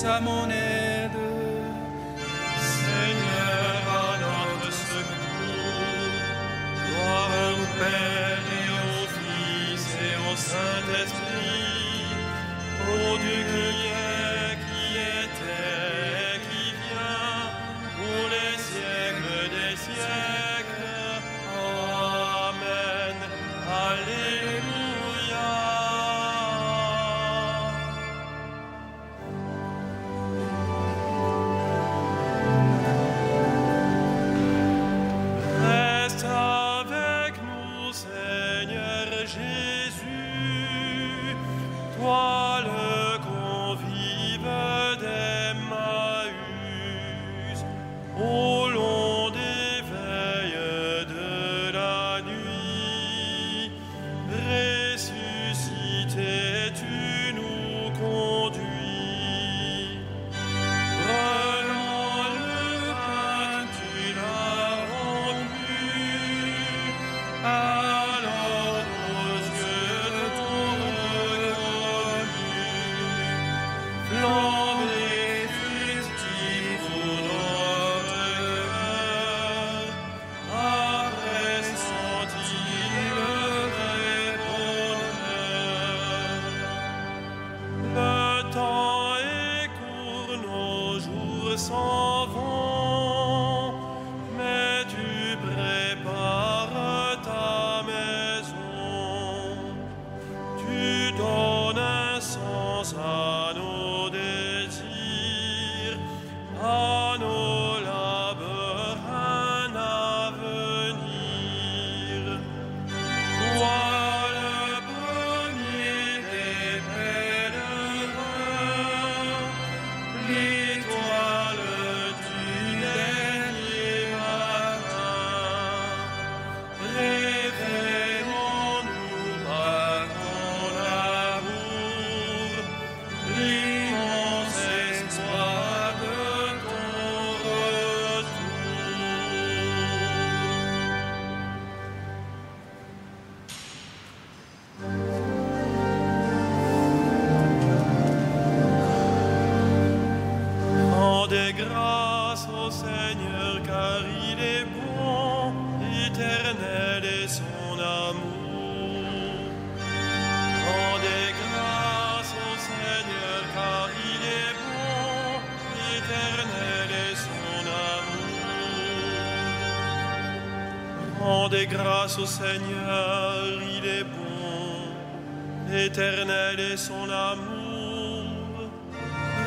à mon aide. Seigneur, à notre secours. Gloire au Père et au Fils et au Saint-Esprit, ô Dieu qui était, qui vient, pour les siècles des siècles. Amen. Alléluia. Reste avec nous, Seigneur Jésus, toi le convive d'Emmaüs, au long des veilles de la nuit. Ressuscité, tu nous conduis. Prenons le pain, tu l'as rompu, alors nos yeux t'ont reconnu. Flambée fugitive pour notre cœur, après sentir le vrai bonheur. Le temps est court, nos jours s'en vont, mais tu prépares ta maison. Tu donnes un sens à nos désirs, à nos labeurs un avenir. Toi le premier des pèlerins, l'étoile du dernier matin, révélons-nous par ton amour, l'immense espoir de ton retour. Rendez grâce au Seigneur, car il est bon, éternel est son amour. Rendez grâce au Seigneur, car il est bon, éternel est son amour. Rendez grâce au Seigneur, il est bon, éternel est son amour.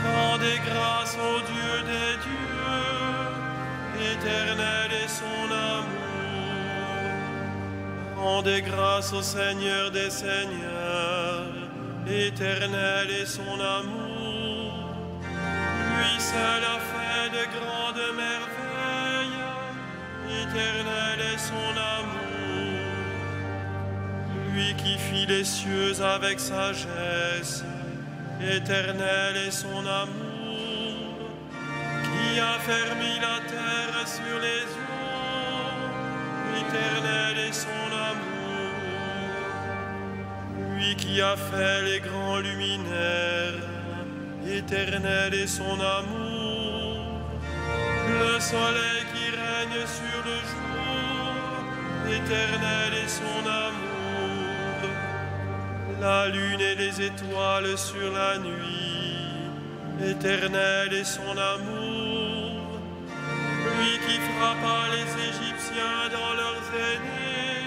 Rendez grâce au Dieu des dieux, éternel est son amour. Rendez grâce au Seigneur des seigneurs, éternel est son amour. Lui seul a fait de grandes merveilles, éternel est son amour. Lui qui fit les cieux avec sagesse, éternel est son amour, qui a fermé la terre sur les eaux, éternel est son amour. Lui qui a fait les grands luminaires, éternel est son amour. Le soleil qui règne sur le jour, éternel est son amour. La lune et les étoiles sur la nuit, éternel est son amour. Lui qui frappa les Égyptiens dans leurs aînés,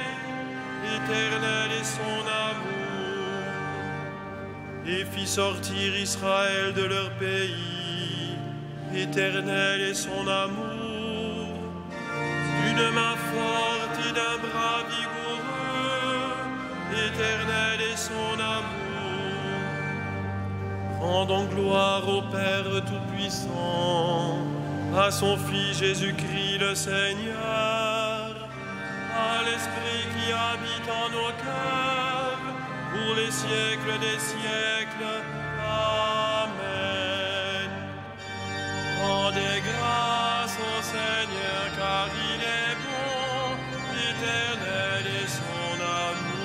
éternel est son amour. Et fit sortir Israël de leur pays, éternel est son amour. D'une main forte et d'un bras vigoureux, éternel est son amour. Rendons gloire au Père Tout-Puissant, à son Fils Jésus-Christ le Seigneur, à l'Esprit qui habite en nos cœurs, pour les siècles des siècles. Amen. Rendez grâce au Seigneur, car il est bon, éternel est son amour.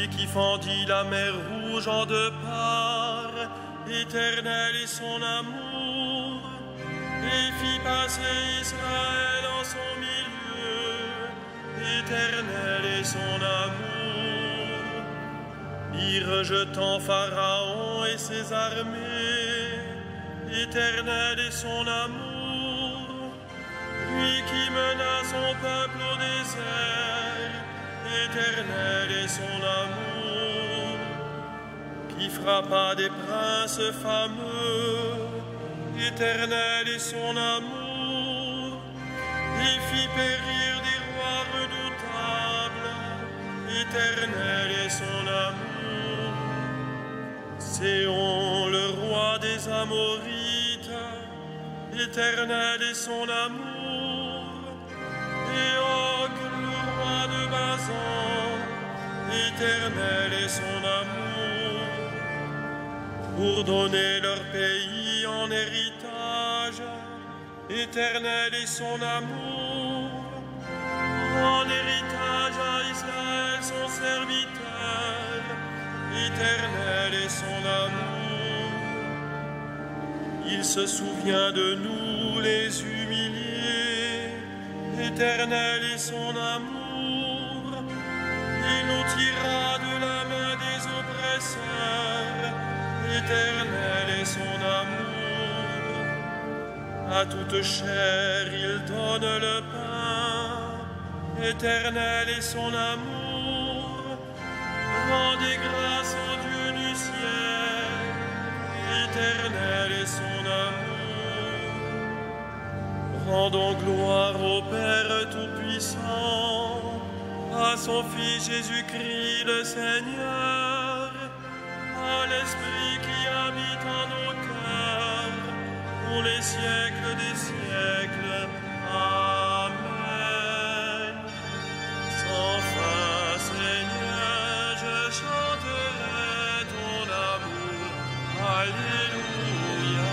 lui qui fendit la mer rouge en deux parts, éternel est son amour, et fit passer Israël en son milieu, éternel est son amour. Y rejetant Pharaon et ses armées, éternel est son amour, lui qui mena son peuple au désert, éternel est son amour, qui frappa des princes fameux, éternel est son amour, et fit périr des rois redoutables, éternel est son amour. Séon, le roi des Amorites, éternel est son amour, et Og, le roi de Bazan, éternel est son amour, pour donner leur pays en héritage, éternel est son amour, en héritage à Israël son serviteur, éternel est son amour. Il se souvient de nous les humiliés, éternel est son amour, il nous tira de la main des oppresseurs, éternel est son amour. À toute chair il donne le pain, éternel est son amour. Rendez grâce au Dieu du ciel, éternel est son amour. Rendons gloire au Père Tout-Puissant, à son Fils Jésus-Christ le Seigneur, à l'Esprit qui habite en nos cœurs, pour les siècles des siècles. Amen. Sans fin, Seigneur, je chanterai ton amour. Alléluia.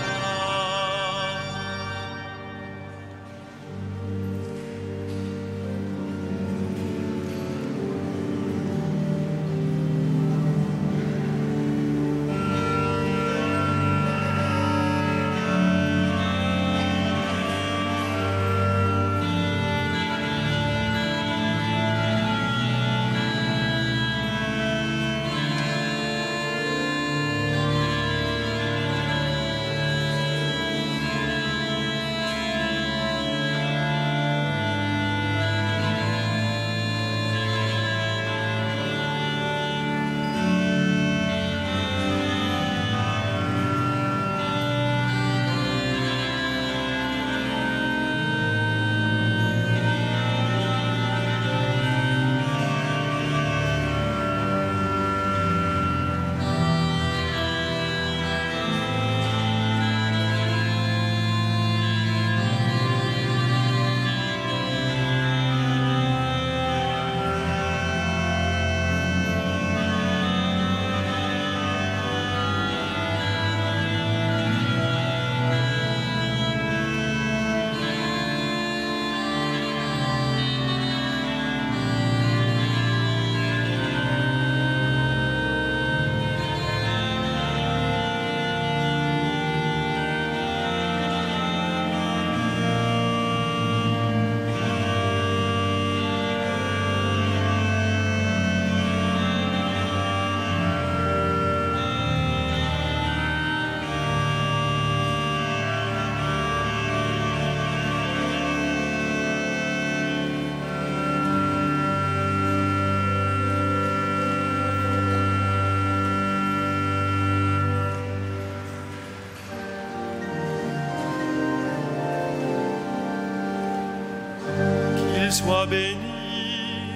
Sois béni,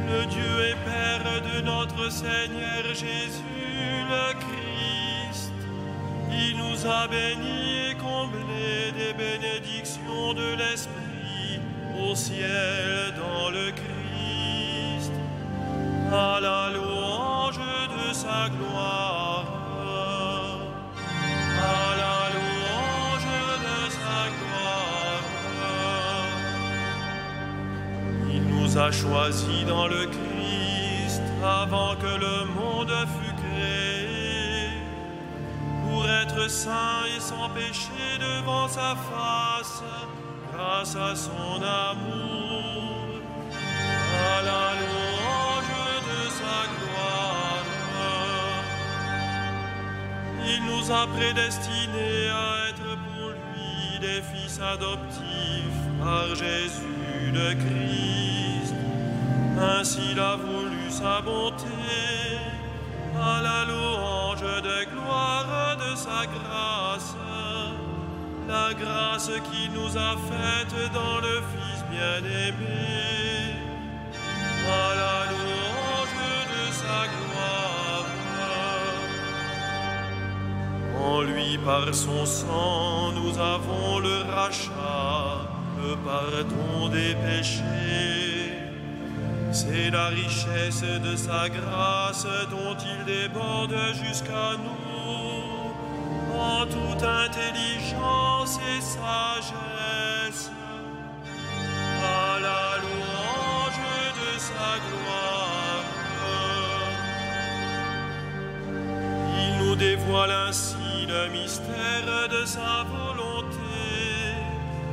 le Dieu et Père de notre Seigneur Jésus le Christ. Il nous a bénis et comblés des bénédictions de l'Esprit au ciel dans le Christ, à la louange de sa gloire. À la louange de sa gloire. Il nous a choisis dans le Christ avant que le monde fût créé, pour être saint et sans péché devant sa face, grâce à son amour, à la louange de sa gloire. Il nous a prédestinés à être pour lui des fils adoptifs par Jésus le Christ. Ainsi il a voulu sa bonté, à la louange de gloire de sa grâce, la grâce qu'il nous a faite dans le Fils bien-aimé, à la louange de sa gloire. En lui, par son sang, nous avons le rachat, le pardon des péchés. C'est la richesse de sa grâce dont il déborde jusqu'à nous, en toute intelligence et sagesse, à la louange de sa gloire. Il nous dévoile ainsi le mystère de sa volonté,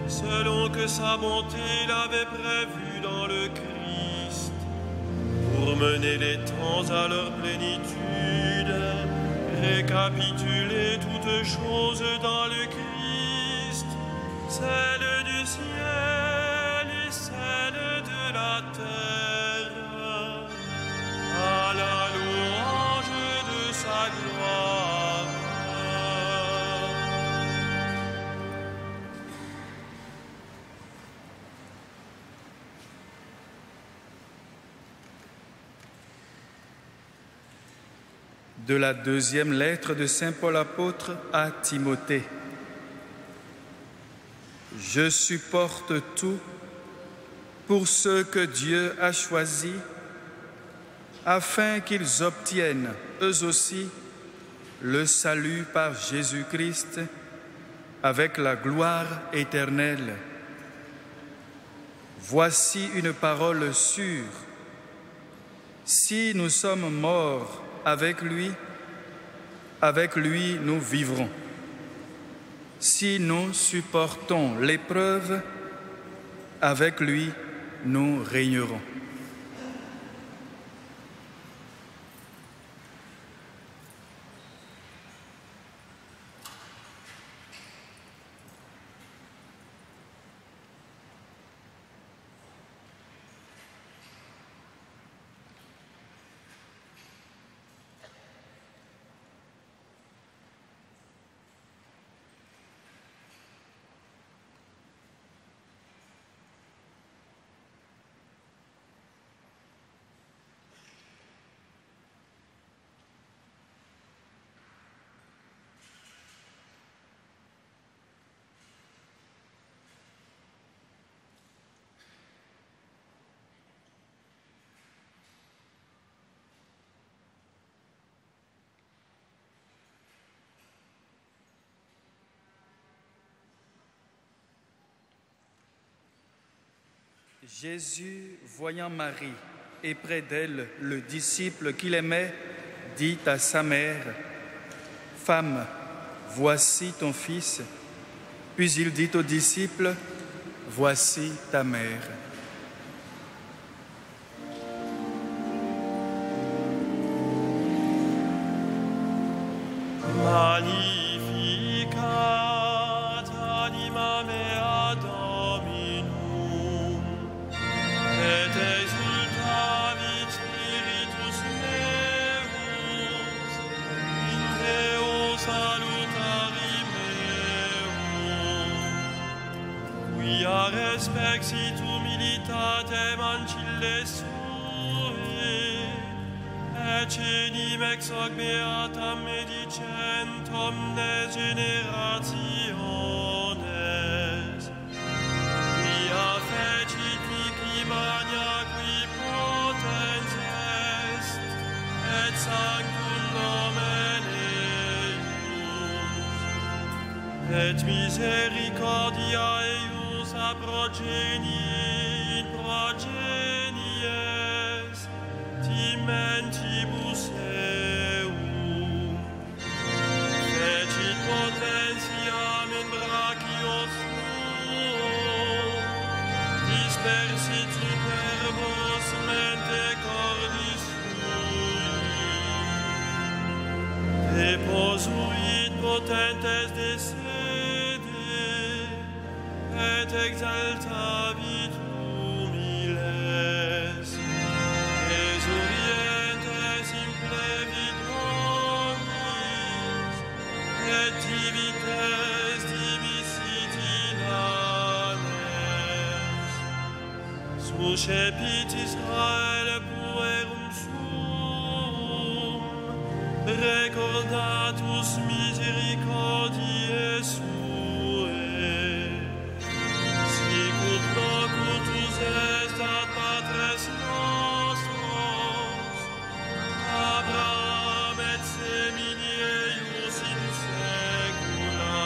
selon que sa bonté l'avait prévu dans le Christ, pour mener les temps à leur plénitude, récapituler toutes choses dans le Christ, celles du ciel et celles de la terre, à la louange de sa gloire. De la deuxième lettre de Saint Paul apôtre à Timothée. Je supporte tout pour ceux que Dieu a choisis, afin qu'ils obtiennent, eux aussi, le salut par Jésus-Christ, avec la gloire éternelle. Voici une parole sûre. Si nous sommes morts avec lui nous vivrons. Si nous supportons l'épreuve, avec lui nous régnerons. Jésus, voyant Marie et près d'elle le disciple qu'il aimait, dit à sa mère, « Femme, voici ton fils. » Puis il dit au disciple, « Voici ta mère. » Magnificat anima mea Dominum, et exultavit spiritus meus, in Deo salutari meum, quia respexit humilitatem ancille sui, cenim ex hoc beatam medicent omnes generationes, quia fecit mihi magna qui potens est, et sanctum nomen eius, et misericordia eius a progenie in progenies, timen posuit potentes desede, et exaltavit humiles, exurientes implevit nobis, et divites divisit inanes. Suscepit Israel puerum suum, recordatus misericordiae suae, sicut locutus est ad patres nostros, Abraham et semini eius in saecula.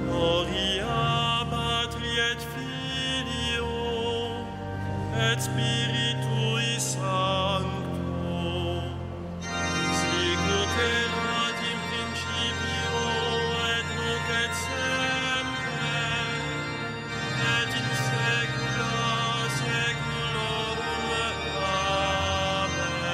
Gloria Patri et Filio et Spiritui Sancto, sicut erat in principio et nunc et semper, et in saecula saeculorum. Amen.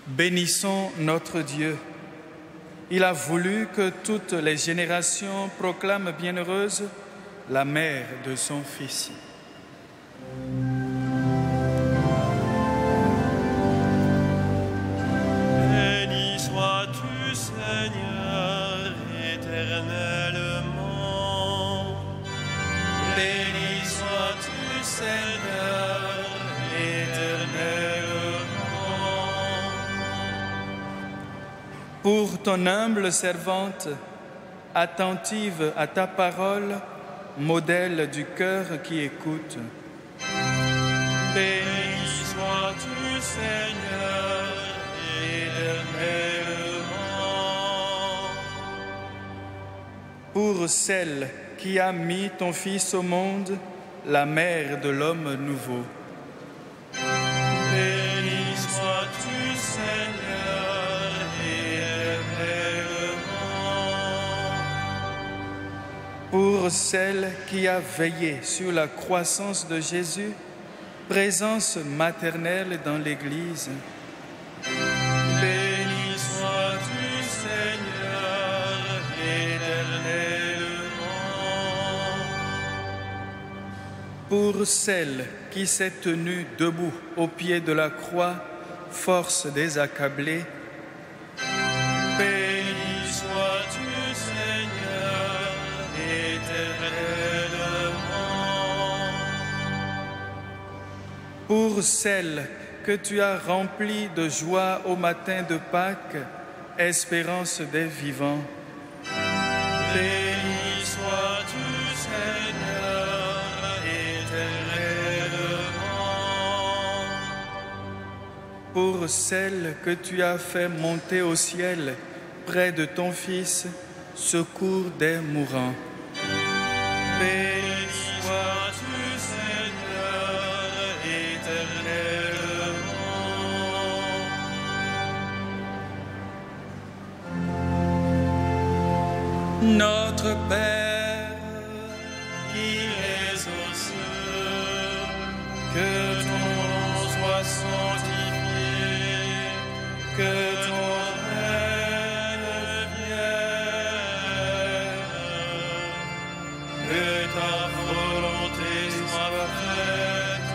Bénissons notre Dieu. Il a voulu que toutes les générations proclament bienheureuse la mère de son Fils. Béni sois-tu, Seigneur, éternellement. Béni sois-tu, Seigneur, éternellement. Pour ton humble servante, attentive à ta parole, modèle du cœur qui écoute. Béni sois-tu, Seigneur, éternellement. Pour celle qui a mis ton Fils au monde, la mère de l'homme nouveau. Béni sois-tu, Seigneur, éternellement. Pour celle qui a veillé sur la croissance de Jésus, présence maternelle dans l'Église. Béni sois-tu, Seigneur, éternellement. Pour celle qui s'est tenue debout au pied de la croix, force des accablés. Béni sois-tu, Seigneur, éternellement. Pour celle que tu as remplie de joie au matin de Pâques, espérance des vivants. Béni sois-tu, Seigneur, éternellement. Pour celle que tu as fait monter au ciel près de ton Fils, secours des mourants. Béni sois-tu, Seigneur, éternellement. Notre Père, Qui es aux cieux, que ton nom soit sanctifié, que ton règne vienne, que ta volonté soit faite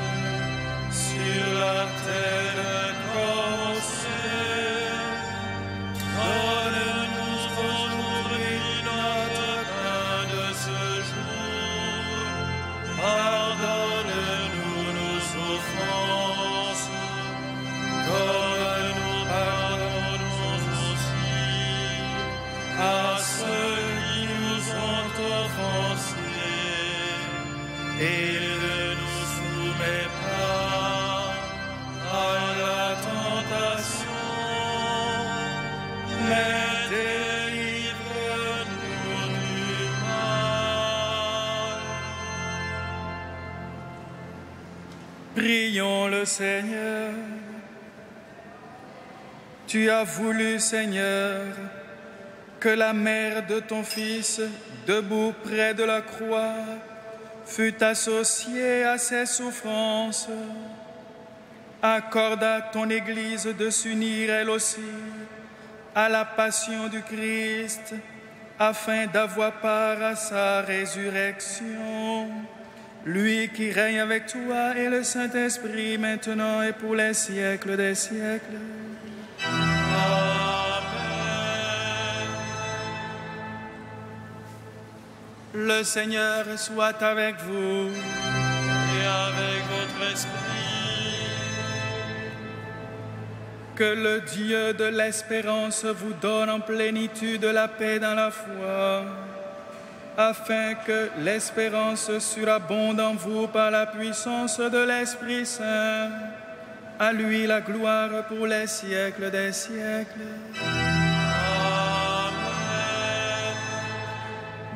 sur la terre comme au ciel. Donne-nous aujourd'hui notre pain de ce jour. Pardonne-nous nos offenses, comme nous pardonnons aussi à ceux qui nous ont offensés. Et ne nous soumets pas à la tentation, mais délivre-nous du mal. prions le Seigneur. Tu as voulu, Seigneur, que la mère de ton Fils, debout près de la croix, fut associé à ses souffrances. Accorde à ton Église de s'unir elle aussi à la passion du Christ, afin d'avoir part à sa résurrection. Lui qui règne avec toi et le Saint-Esprit, maintenant et pour les siècles des siècles. Amen. Le Seigneur soit avec vous. Et avec votre esprit. Que le Dieu de l'espérance vous donne en plénitude la paix dans la foi, afin que l'espérance surabonde en vous par la puissance de l'Esprit Saint. À lui la gloire pour les siècles des siècles. Amen.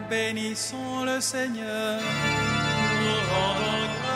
Bénissons le Seigneur. Nous rendons grâce